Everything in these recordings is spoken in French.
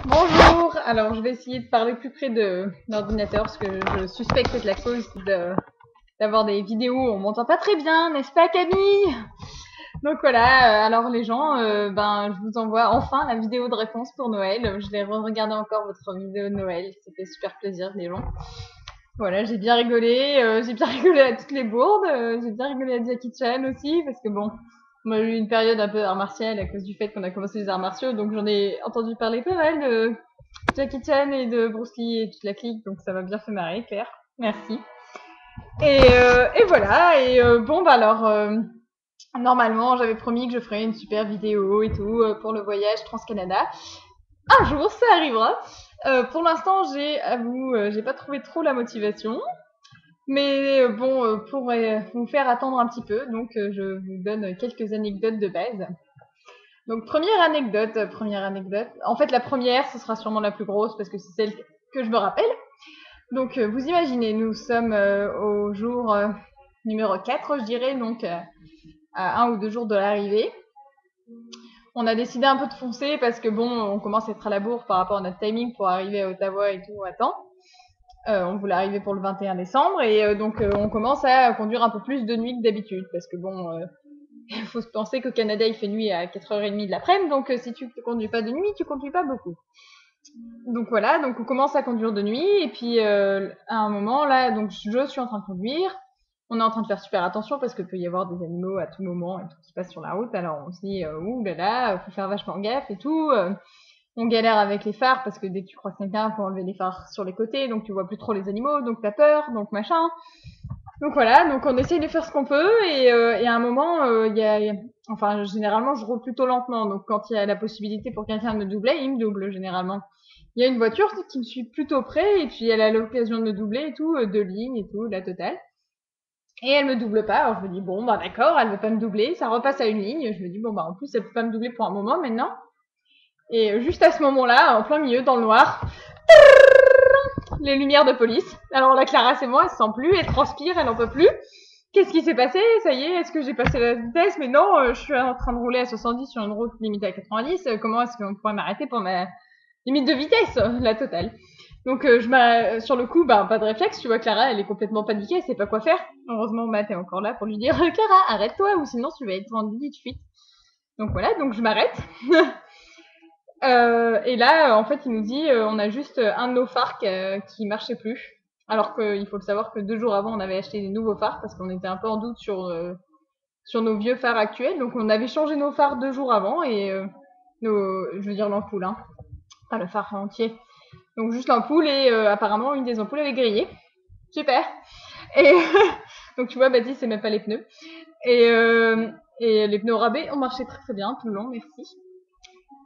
Bonjour, alors je vais essayer de parler plus près de l'ordinateur parce que je suspecte être la cause d'avoir des vidéos où on m'entend pas très bien, n'est-ce pas Camille? Donc voilà, alors les gens, je vous envoie enfin la vidéo de réponse pour Noël. Je vais regarder encore votre vidéo de Noël, ça fait super plaisir les gens. Voilà, j'ai bien rigolé à toutes les bourdes, j'ai bien rigolé à Jackie Chan aussi parce que bon, on a eu une période un peu art martial à cause du fait qu'on a commencé les arts martiaux, donc j'en ai entendu parler pas mal de Jackie Chan et de Bruce Lee et toute la clique, donc ça m'a bien fait marrer, Claire. Merci. Et voilà, normalement, j'avais promis que je ferais une super vidéo et tout pour le voyage Trans-Canada. Un jour, ça arrivera. Pour l'instant, j'ai pas trouvé trop la motivation. Mais pour vous faire attendre un petit peu, donc je vous donne quelques anecdotes de base. Donc première anecdote. En fait, la première, ce sera sûrement la plus grosse parce que c'est celle que je me rappelle. Donc vous imaginez, nous sommes au jour numéro 4, je dirais, donc à 1 ou 2 jours de l'arrivée. On a décidé un peu de foncer parce que bon, on commence à être à la bourre par rapport à notre timing pour arriver à Ottawa et tout à temps. On voulait arriver pour le 21 décembre et donc on commence à conduire un peu plus de nuit que d'habitude parce que bon, il faut se penser qu'au Canada il fait nuit à 4h30 de l'après-midi, donc si tu ne conduis pas de nuit, tu conduis pas beaucoup. Donc voilà, donc on commence à conduire de nuit et puis à un moment là, donc je suis en train de conduire. On est en train de faire super attention parce qu'il peut y avoir des animaux à tout moment et tout qui passent sur la route. Alors on se dit ouh là là, faut faire vachement gaffe et tout. On galère avec les phares parce que dès que tu croises quelqu'un, faut enlever les phares sur les côtés, donc tu vois plus trop les animaux, donc t'as peur, donc machin. Donc voilà, donc on essaye de faire ce qu'on peut et à un moment, enfin généralement je roule plutôt lentement, donc quand il y a la possibilité pour quelqu'un de me doubler, il me double généralement. Il y a une voiture qui me suit plutôt près et puis elle a l'occasion de me doubler et tout, 2 lignes et tout, la totale. Et elle me double pas, alors je me dis bon bah d'accord, elle veut pas me doubler, ça repasse à 1 ligne, je me dis bon bah en plus elle peut pas me doubler pour un moment maintenant. Et juste à ce moment-là, en plein milieu, dans le noir, les lumières de police. Alors la Clara, c'est moi, elle se sent plus, elle transpire, elle en peut plus. Qu'est-ce qui s'est passé? Ça y est, est-ce que j'ai passé la vitesse? Mais non, je suis en train de rouler à 70 sur une route limitée à 90. Comment est-ce qu'on pourrait m'arrêter pour ma limite de vitesse? La totale. Donc sur le coup, pas de réflexe, tu vois, Clara, elle est complètement paniquée, elle sait pas quoi faire. Heureusement, Matt est encore là pour lui dire Clara, arrête-toi, ou sinon tu vas être en 10 de fuite. Donc voilà, donc je m'arrête. Et là, en fait, il nous dit on a juste un de nos phares qui marchait plus. Alors qu'il faut le savoir que 2 jours avant, on avait acheté des nouveaux phares parce qu'on était un peu en doute sur nos vieux phares actuels. Donc on avait changé nos phares 2 jours avant et je veux dire l'ampoule, hein, pas le phare entier. Donc juste l'ampoule et apparemment une des ampoules avait grillé. Super. Et donc tu vois, Baptiste, c'est même pas les pneus. Et les pneus au rabais ont marché très très bien tout le long, merci.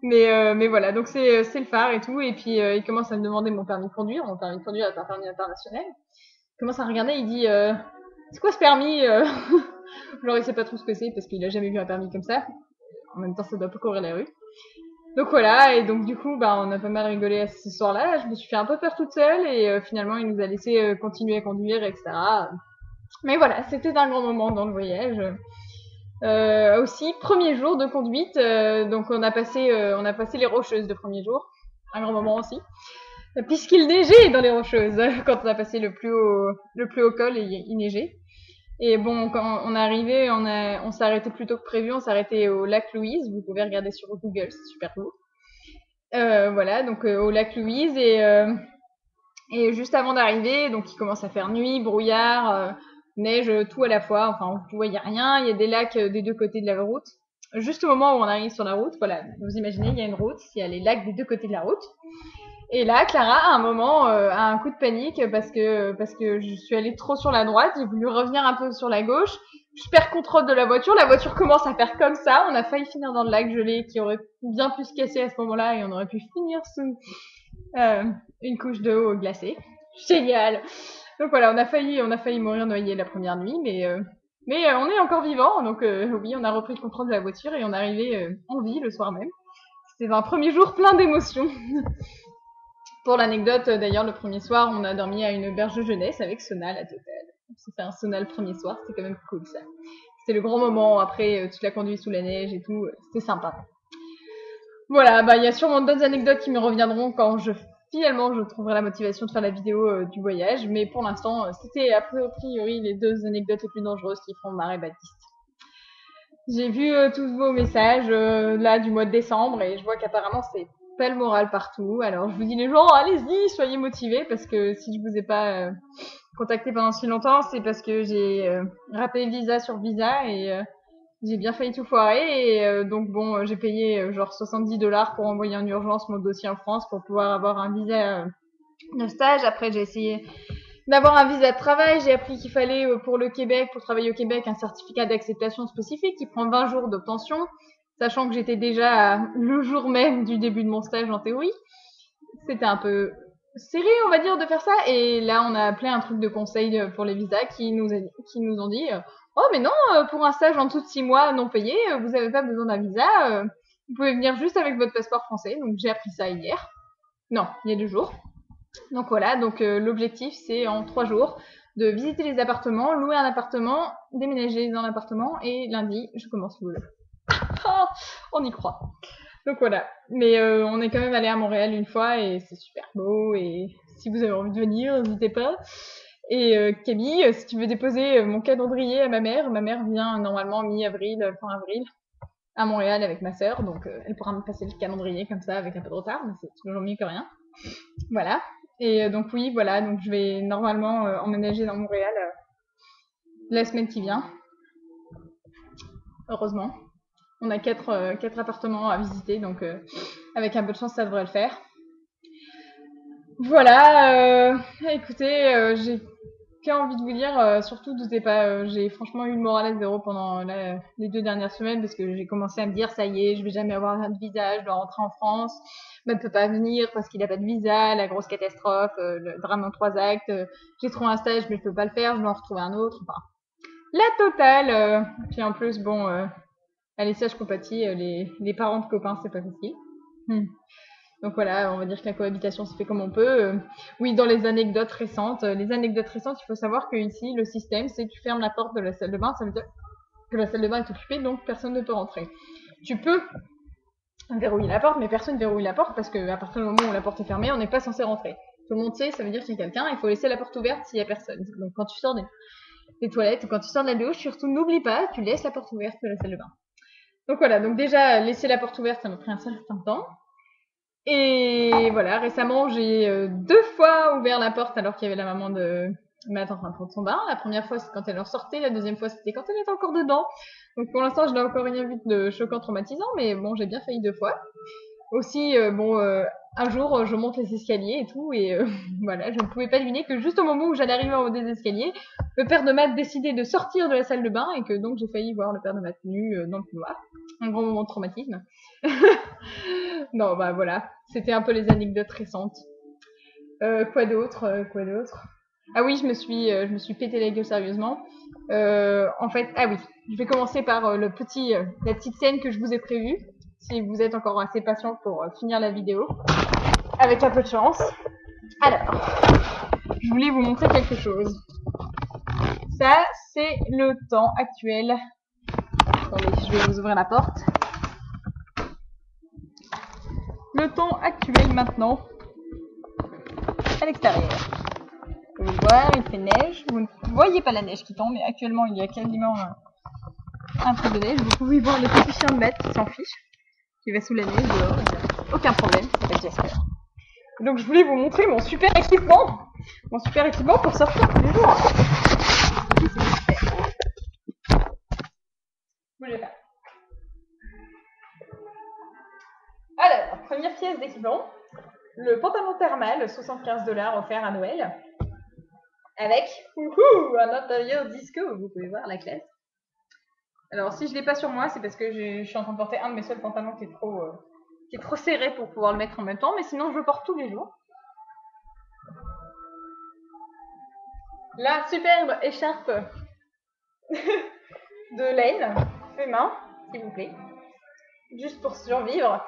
Mais voilà, donc c'est le phare et tout. Et puis il commence à me demander mon permis de conduire. Mon permis de conduire est un permis international. Il commence à regarder, il dit c'est quoi ce permis Genre il sait pas trop ce que c'est parce qu'il a jamais vu un permis comme ça. En même temps, ça doit pas courir la rue. Donc voilà, et donc du coup, on a pas mal rigolé à ce soir-là. Je me suis fait un peu peur toute seule et finalement il nous a laissé continuer à conduire, etc. Mais voilà, c'était un grand moment dans le voyage. Aussi, premier jour de conduite, donc on a passé les Rocheuses le premier jour, un grand moment aussi, puisqu'il neigeait dans les Rocheuses quand on a passé le plus haut col, il neigeait. Et bon, quand on est arrivé, on s'est arrêté plus tôt que prévu, on s'est arrêté au lac Louise, vous pouvez regarder sur Google, c'est super beau. Voilà, donc au lac Louise et juste avant d'arriver, donc il commence à faire nuit, brouillard, neige, tout à la fois. Enfin, tu vois, il y a rien. Il y a des lacs des 2 côtés de la route. Juste au moment où on arrive sur la route, voilà, vous imaginez, il y a une route, il y a les lacs des 2 côtés de la route. Et là, Clara, à un moment, a un coup de panique parce que je suis allée trop sur la droite. J'ai voulu revenir un peu sur la gauche. Je perds contrôle de la voiture. La voiture commence à faire comme ça. On a failli finir dans le lac gelé qui aurait bien pu se casser à ce moment-là et on aurait pu finir sous une couche d'eau glacée. Génial. Donc voilà, on a failli mourir noyé la première nuit, mais on est encore vivant. Donc oui, on a repris le contrôle de la voiture et on est arrivé en vie le soir même. C'était un premier jour plein d'émotions. Pour l'anecdote, d'ailleurs, le premier soir, on a dormi à une auberge de jeunesse avec sauna la totale. On s'est fait un sauna le premier soir, c'était quand même cool ça. C'était le grand moment, après toute la conduite sous la neige et tout, c'était sympa. Voilà, bah il y a sûrement d'autres anecdotes qui me reviendront quand finalement je trouverai la motivation de faire la vidéo du voyage, mais pour l'instant c'était a priori les 2 anecdotes les plus dangereuses qui feront marrer Baptiste. J'ai vu tous vos messages là du mois de décembre et je vois qu'apparemment c'est pas le moral partout. Alors je vous dis les gens, allez-y, soyez motivés parce que si je vous ai pas contacté pendant si longtemps, c'est parce que j'ai raté visa sur visa et j'ai bien failli tout foirer et donc bon, j'ai payé genre 70 $ pour envoyer en urgence mon dossier en France pour pouvoir avoir un visa de stage. Après, j'ai essayé d'avoir un visa de travail. J'ai appris qu'il fallait pour le Québec, pour travailler au Québec, un certificat d'acceptation spécifique qui prend 20 jours d'obtention, sachant que j'étais déjà le jour même du début de mon stage en théorie. C'était un peu serré, on va dire, de faire ça. Et là, on a appelé un truc de conseil pour les visas qui nous ont dit oh, mais non, pour un stage en dessous de 6 mois non payé, vous n'avez pas besoin d'un visa. Vous pouvez venir juste avec votre passeport français. Donc, j'ai appris ça hier. Non, il y a 2 jours. Donc voilà, donc l'objectif c'est en 3 jours de visiter les appartements, louer un appartement, déménager dans l'appartement et lundi je commence le boulot. Oh, on y croit. Donc voilà, mais on est quand même allé à Montréal une fois et c'est super beau et si vous avez envie de venir, n'hésitez pas. Et Camille, si tu veux déposer mon calendrier à ma mère vient normalement mi-avril, fin avril à Montréal avec ma sœur, donc elle pourra me passer le calendrier comme ça avec un peu de retard, mais c'est toujours mieux que rien. Voilà. Et donc oui, voilà, donc je vais normalement emménager dans Montréal la semaine qui vient. Heureusement. On a 4 appartements à visiter, donc avec un peu de chance, ça devrait le faire. Voilà, écoutez, j'ai qu'envie de vous dire, surtout doutez pas, j'ai franchement eu le moral à zéro pendant les 2 dernières semaines parce que j'ai commencé à me dire ça y est, je vais jamais avoir de visa, je dois rentrer en France. Ne peut pas venir parce qu'il n'a pas de visa, la grosse catastrophe, le drame en 3 actes, j'ai trouvé un stage mais je peux pas le faire, je dois en retrouver un autre, enfin, la totale. Puis en plus, bon, allez, ça je compatis, les parents de copains, c'est pas facile. Donc voilà, on va dire que la cohabitation se fait comme on peut. Oui, dans les anecdotes récentes, il faut savoir que ici, le système, c'est que tu fermes la porte de la salle de bain, ça veut dire que la salle de bain est occupée, donc personne ne peut rentrer. Tu peux verrouiller la porte, mais personne ne verrouille la porte parce qu'à partir du moment où la porte est fermée, on n'est pas censé rentrer. Tout le monde sait, ça veut dire qu'il y a quelqu'un, il faut laisser la porte ouverte s'il y a personne. Donc quand tu sors des toilettes ou quand tu sors de la douche, surtout n'oublie pas, tu laisses la porte ouverte de la salle de bain. Donc voilà, donc déjà laisser la porte ouverte, ça m'a pris un certain temps. Et voilà, récemment j'ai 2 fois ouvert la porte alors qu'il y avait la maman de Matt en train de prendre son bain. La première fois c'est quand elle en sortait, la deuxième fois c'était quand elle était encore dedans. Donc pour l'instant je n'ai encore rien vu de choquant, traumatisant, mais bon j'ai bien failli 2 fois. Aussi, un jour, je monte les escaliers et tout, et voilà, je ne pouvais pas deviner que juste au moment où j'allais arriver en haut des escaliers, le père de Matt décidait de sortir de la salle de bain et que donc j'ai failli voir le père de Matt nu dans le couloir. Un grand moment de traumatisme. Non, bah voilà, c'était un peu les anecdotes récentes. Quoi d'autre Quoi d'autre Ah oui, je me suis pété la gueule sérieusement. En fait, ah oui, je vais commencer par la petite scène que je vous ai prévue, si vous êtes encore assez patient pour finir la vidéo, avec un peu de chance. Alors, je voulais vous montrer quelque chose. Ça, c'est le temps actuel. Attendez, je vais vous ouvrir la porte. Le temps actuel maintenant, à l'extérieur. Vous pouvez le voir, il fait neige. Vous ne voyez pas la neige qui tombe, mais actuellement il y a quasiment un peu de neige. Vous pouvez voir le petit chien de Matt qui s'en fiche, qui va sous la neige dehors. Aucun problème, c'est pas Jasper. Donc je voulais vous montrer mon super équipement pour sortir tous les jours. Bougez pas. Alors, première pièce d'équipement, le pantalon thermal, 75 $ offert à Noël, avec un intérieur disco, vous pouvez voir la classe. Alors si je l'ai pas sur moi, c'est parce que je suis en train de porter un de mes seuls pantalons qui est trop serré pour pouvoir le mettre en même temps, mais sinon je le porte tous les jours. La superbe écharpe de laine, fait main, s'il vous plaît, juste pour survivre.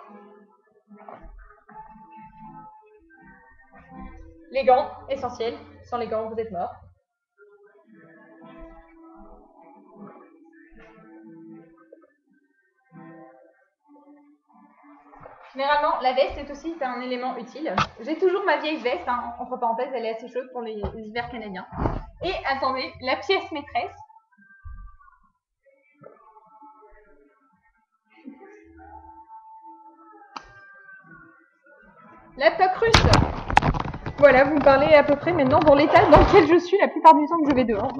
Les gants, essentiels. Sans les gants, vous êtes mort. Généralement, la veste est aussi un élément utile. J'ai toujours ma vieille veste, hein, entre parenthèses, elle est assez chaude pour les hivers canadiens. Et attendez, la pièce maîtresse. La toque russe. Voilà, vous me parlez à peu près maintenant dans l'état dans lequel je suis la plupart du temps que je vais dehors.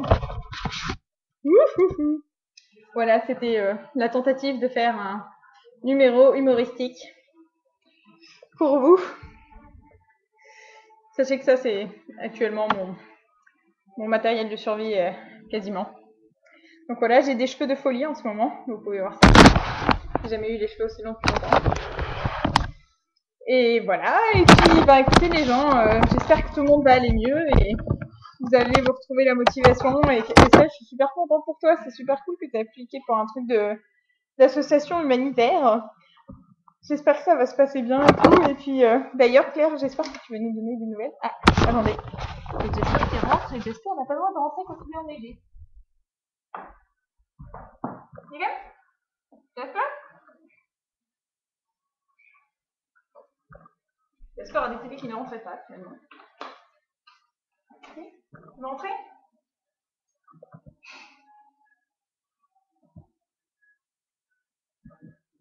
Voilà, c'était la tentative de faire un numéro humoristique pour vous. Sachez que ça, c'est actuellement mon matériel de survie quasiment. Donc voilà, j'ai des cheveux de folie en ce moment, vous pouvez voir ça. J'ai jamais eu les cheveux aussi longs depuis longtemps. Et voilà, et puis bah écoutez les gens, j'espère que tout le monde va aller mieux et vous allez vous retrouver la motivation et ça, je suis super contente pour toi, c'est super cool que tu aies appliqué pour un truc d'association humanitaire. J'espère que ça va se passer bien et tout. Et puis d'ailleurs Claire, j'espère que tu vas nous donner des nouvelles. Ah, attendez. Et j'espère qu'il rentre et j'espère qu'on n'a pas le droit de rentrer quand il est enneigé. Nickel? J'espère? J'espère a décidé qu'il ne rentrait pas finalement. Ok. Tu veux rentrer?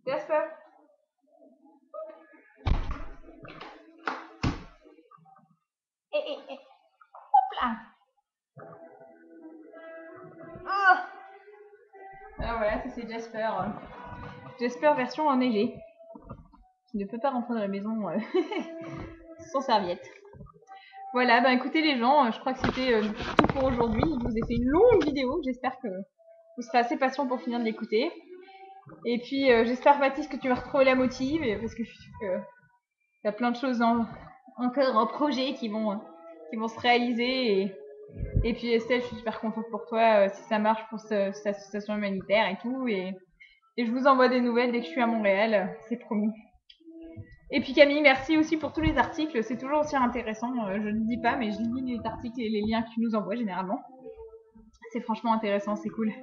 Jasper. Hop là. Oh. Alors voilà, ça c'est Jasper. Jasper version enneigée. Qui ne peut pas rentrer dans la maison sans serviette. Voilà, bah écoutez les gens, je crois que c'était tout pour aujourd'hui. Je vous ai fait une longue vidéo, j'espère que vous serez assez patient pour finir de l'écouter. Et puis j'espère Mathis que tu vas retrouver la motive, parce que je suis sûre qu'il y a plein de choses encore en projet qui vont se réaliser. Et puis Estelle, je suis super contente pour toi si ça marche pour cette association humanitaire et tout. Et je vous envoie des nouvelles dès que je suis à Montréal, c'est promis. Et puis Camille, merci aussi pour tous les articles, c'est toujours aussi intéressant, je ne dis pas, mais je lis les articles et les liens que tu nous envoies généralement. C'est franchement intéressant, c'est cool.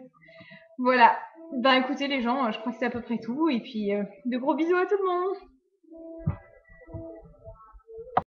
Voilà, ben écoutez les gens, je crois que c'est à peu près tout, et puis de gros bisous à tout le monde.